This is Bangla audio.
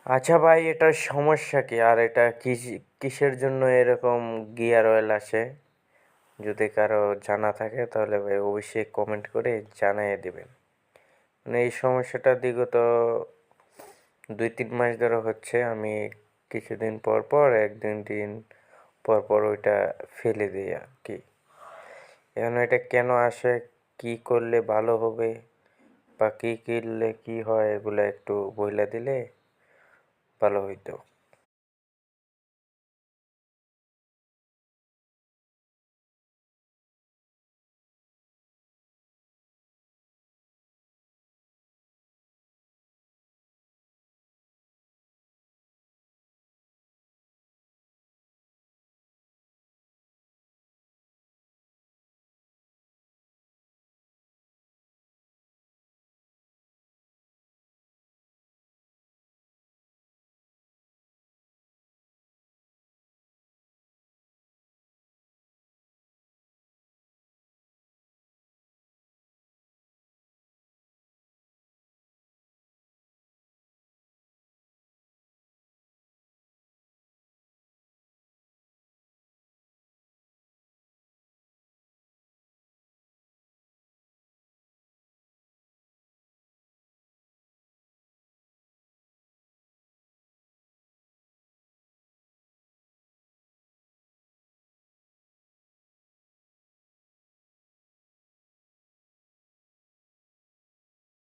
আচ্ছা ভাই, এটার সমস্যা কি? আর এটা কিসের জন্য এরকম গিয়ার অয়েল আসে? যদি কারো জানা থাকে তাহলে ভাই অবশ্যই কমেন্ট করে জানিয়ে দিবেন। মানে এই সমস্যাটা বিগত 2-3 মাস ধরে হচ্ছে। আমি কিছুদিন পর পর দিন পর পর ওইটা ফেলে দিই আর কি। এখন এটা কেন আসে, কি করলে ভালো হবে, বা কি কিনলে কি হয়, এগুলো একটু বইলা দিলে ভালো হইতো।